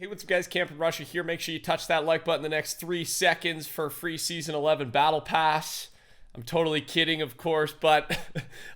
Hey, what's up guys, TheCampingRusher here. Make sure you touch that like button in the next 3 seconds for free Season 11 Battle Pass. I'm totally kidding, of course, but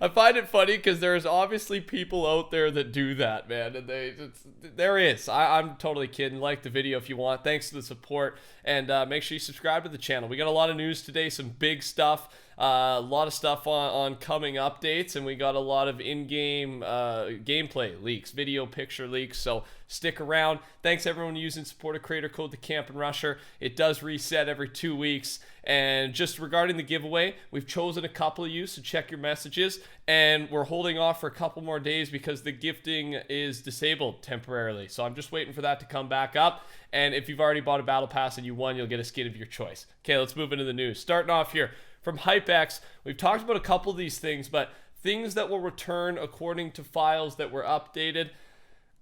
I find it funny because there's obviously people out there that do that, man. And there is. I'm totally kidding. Like the video if you want. Thanks for the support. And make sure you subscribe to the channel. We got a lot of news today, some big stuff. A lot of stuff on coming updates, and we got a lot of in-game gameplay leaks, video picture leaks, so stick around. Thanks everyone using supporter creator code TheCampingRusher. It does reset every 2 weeks. And just regarding the giveaway, we've chosen a couple of you, so check your messages, and we're holding off for a couple more days because the gifting is disabled temporarily. So I'm just waiting for that to come back up. And if you've already bought a battle pass and you won, you'll get a skin of your choice. Okay, let's move into the news. Starting off here from HypeX, we've talked about a couple of these things, but things that will return according to files that were updated: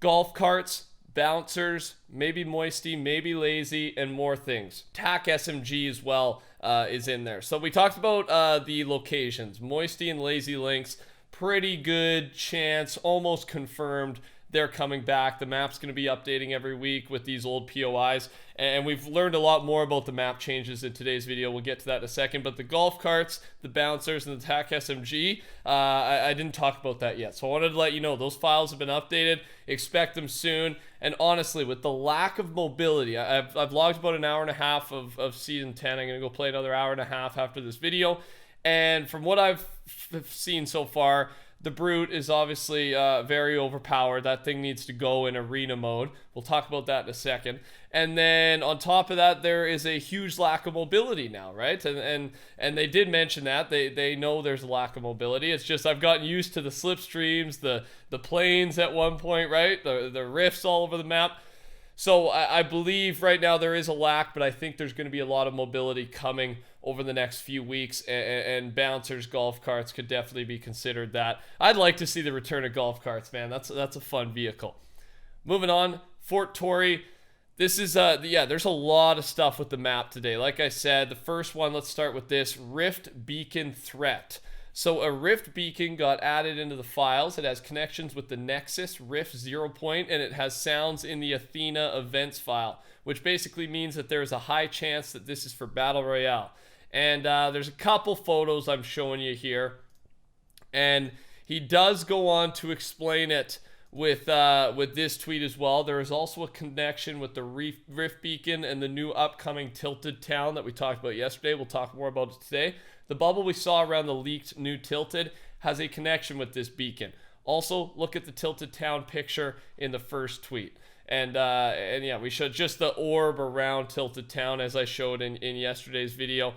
golf carts, bouncers, maybe moisty, maybe lazy, and more things. TAC SMG as well is in there. So we talked about the locations. Moisty and lazy links, pretty good chance, almost confirmed they're coming back. The map's going to be updating every week with these old POIs, and we've learned a lot more about the map changes in today's video. We'll get to that in a second, but the golf carts, the bouncers, and the TAC SMG, I didn't talk about that yet, so I wanted to let you know those files have been updated. Expect them soon. And honestly, with the lack of mobility, I've logged about an hour and a half of Season 10. I'm going to go play another hour and a half after this video, and from what I've seen so far, the B.R.U.T.E is obviously very overpowered. That thing needs to go in arena mode. We'll talk about that in a second. And then on top of that, there is a huge lack of mobility now, right? And they did mention that. They know there's a lack of mobility. It's just I've gotten used to the slipstreams, the planes at one point, right? The rifts all over the map. So I believe right now there is a lack, but I think there's going to be a lot of mobility coming over the next few weeks, and bouncers, golf carts could definitely be considered that. I'd like to see the return of golf carts, man. That's a fun vehicle. Moving on, Fortnite. This is, yeah, there's a lot of stuff with the map today. Like I said, the first one, let's start with this, Rift Beacon Threat. So a Rift Beacon got added into the files. It has connections with the Nexus, Rift 0 Point, and it has sounds in the Athena events file, which basically means that there's a high chance that this is for Battle Royale. And there's a couple photos I'm showing you here. And he does go on to explain it with this tweet as well. There is also a connection with the Rift Beacon and the new upcoming Tilted Town that we talked about yesterday. We'll talk more about it today. The bubble we saw around the leaked new Tilted has a connection with this beacon. Also, look at the Tilted Town picture in the first tweet. And yeah, we showed just the orb around Tilted Town as I showed in yesterday's video.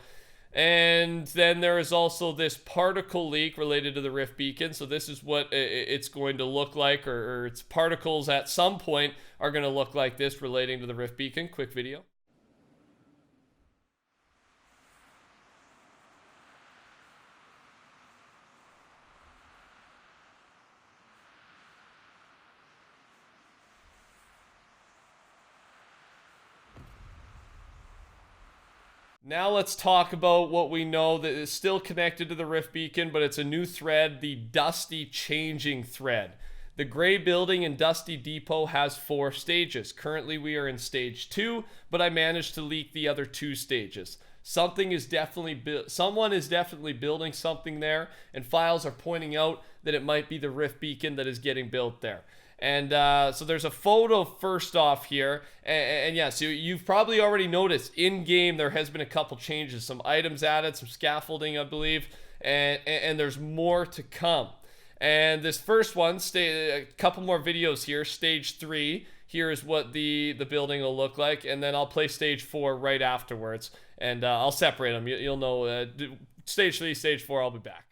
And then there is also this particle leak related to the Rift Beacon. So this is what it's going to look like, or its particles at some point are going to look like this relating to the Rift Beacon. Quick video. Now let's talk about what we know that is still connected to the Rift Beacon, but it's a new thread, the Dusty Changing thread. The Gray Building in Dusty Depot has 4 stages. Currently we are in stage 2, but I managed to leak the other 2 stages. Someone is definitely building something there, and files are pointing out that it might be the Rift Beacon that is getting built there. And so there's a photo first off here, and yeah, so you've probably already noticed in game there has been a couple changes, some items added, some scaffolding I believe, and there's more to come. And this first one, a couple more videos here, stage 3, here is what the building will look like, and then I'll play stage 4 right afterwards, and I'll separate them. You'll know stage 3, stage 4, I'll be back.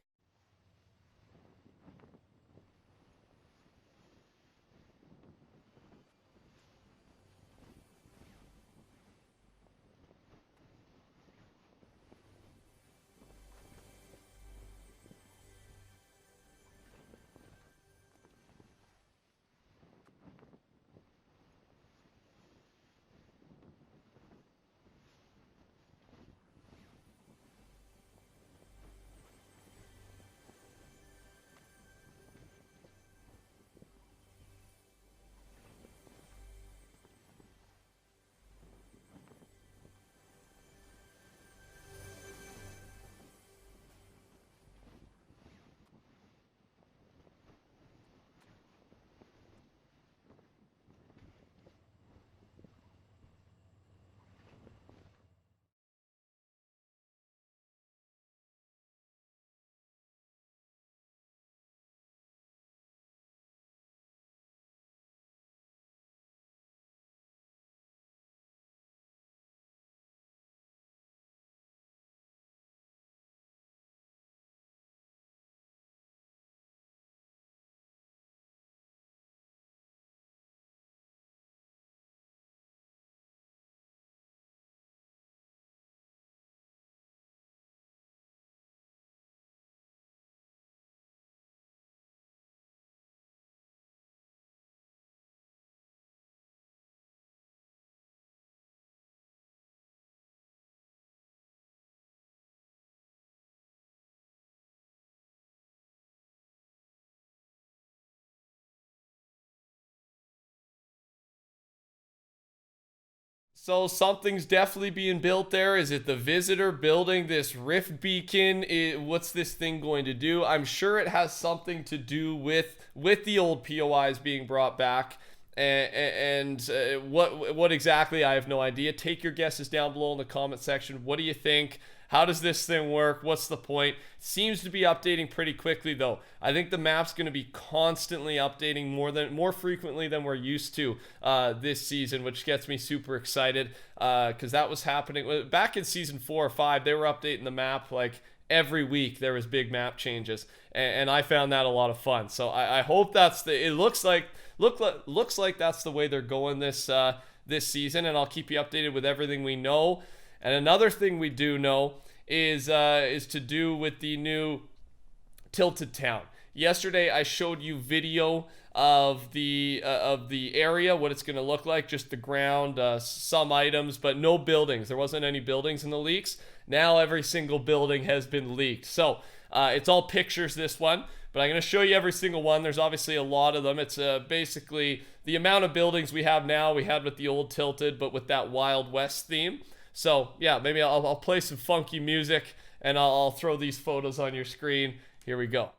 So something's definitely being built there. Is it the visitor building this rift beacon? What's this thing going to do? I'm sure it has something to do with the old POIs being brought back. And what exactly, I have no idea. Take your guesses down below in the comment section. What do you think? How does this thing work? What's the point? Seems to be updating pretty quickly though. I think the map's going to be constantly updating more frequently than we're used to this season, which gets me super excited because that was happening back in season 4 or 5. They were updating the map like every week. There was big map changes, and I found that a lot of fun. So I hope it looks like that's the way they're going this season, and I'll keep you updated with everything we know. And another thing we do know is to do with the new Tilted Town. Yesterday I showed you video of the area, what it's going to look like, just the ground, some items, but no buildings. There wasn't any buildings in the leaks. Now every single building has been leaked. So it's all pictures, this one, but I'm going to show you every single one. There's obviously a lot of them. It's basically the amount of buildings we have now, we had with the old Tilted, but with that Wild West theme. So yeah, maybe I'll play some funky music and I'll throw these photos on your screen. Here we go.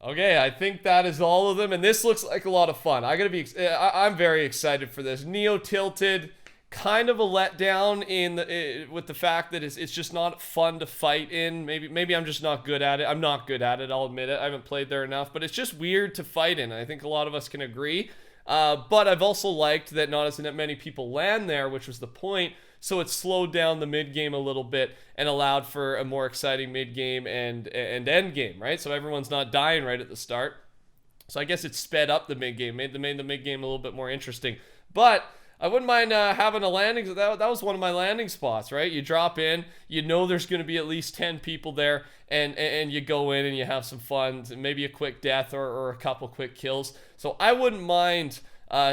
Okay, I think that is all of them, and this looks like a lot of fun. I'm very excited for this. Neo Tilted, kind of a letdown with the fact that it's just not fun to fight in. Maybe I'm just not good at it. I'm not good at it, I'll admit it. I haven't played there enough, but it's just weird to fight in. I think a lot of us can agree. But I've also liked that not as many people land there, which was the point. So it slowed down the mid game a little bit and allowed for a more exciting mid game and end game, right? So everyone's not dying right at the start. So I guess it sped up the mid game, made the mid game a little bit more interesting. But I wouldn't mind having a landing. That was one of my landing spots, right? You drop in, you know there's going to be at least 10 people there, and you go in and you have some fun, maybe a quick death or a couple quick kills. So I wouldn't mind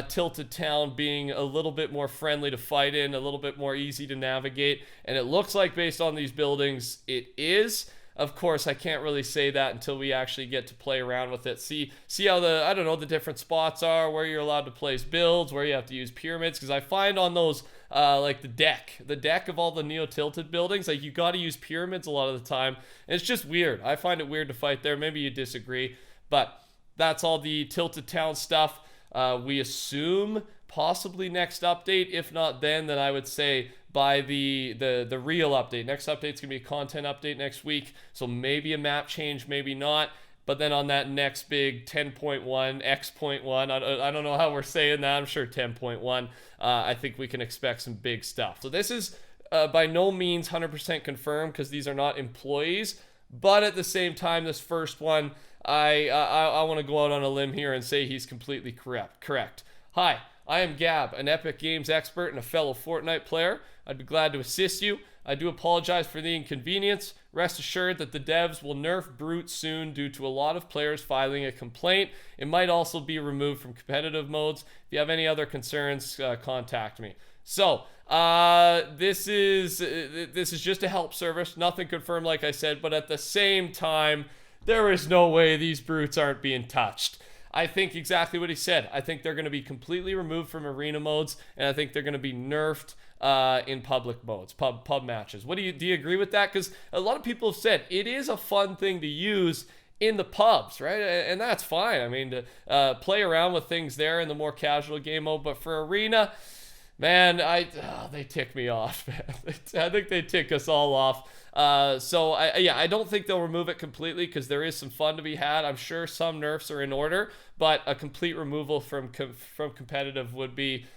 Tilted Town being a little bit more friendly to fight in, a little bit more easy to navigate, and it looks like based on these buildings it is. Of course, I can't really say that until we actually get to play around with it. See how the different spots are, where you're allowed to place builds, where you have to use pyramids, because I find on those like the deck of all the Neo Tilted buildings, like you got to use pyramids a lot of the time, and it's just weird. I find it weird to fight there. Maybe you disagree, but that's all the Tilted Town stuff. We assume possibly next update. If not then I would say by the real update. Next update's gonna be a content update next week, so maybe a map change, maybe not. But then on that next big 10.1 X.1, I don't know how we're saying that. I'm sure 10.1. I think we can expect some big stuff. So this is by no means 100% confirmed because these are not employees. But at the same time, this first one, I want to go out on a limb here and say he's completely correct. Hi, I am Gab, an Epic Games expert and a fellow Fortnite player. I'd be glad to assist you. I do apologize for the inconvenience. Rest assured that the devs will nerf B.R.U.T.E soon due to a lot of players filing a complaint. It might also be removed from competitive modes. If you have any other concerns, contact me. So, this is just a help service. Nothing confirmed, like I said, but at the same time, there is no way these B.R.U.T.Es aren't being touched. I think exactly what he said. I think they're going to be completely removed from arena modes, and I think they're going to be nerfed in public modes, pub matches. Do you agree with that? Because a lot of people have said it is a fun thing to use in the pubs, right? And that's fine. I mean, to play around with things there in the more casual game mode, but for arena, man, they tick me off, man. I think they tick us all off. So I don't think they'll remove it completely because there is some fun to be had. I'm sure some nerfs are in order, but a complete removal from competitive would be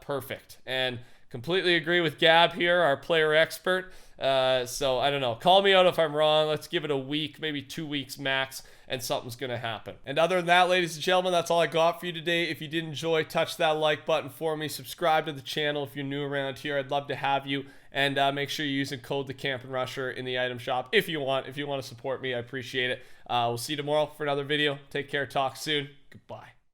perfect. And completely agree with Gab here, our player expert. So I don't know. Call me out if I'm wrong. Let's give it a week, maybe 2 weeks max, and something's going to happen. And other than that, ladies and gentlemen, that's all I got for you today. If you did enjoy, touch that like button for me. Subscribe to the channel if you're new around here. I'd love to have you. And make sure you're using code TheCampingRusher in the item shop if you want. If you want to support me, I appreciate it. We'll see you tomorrow for another video. Take care. Talk soon. Goodbye.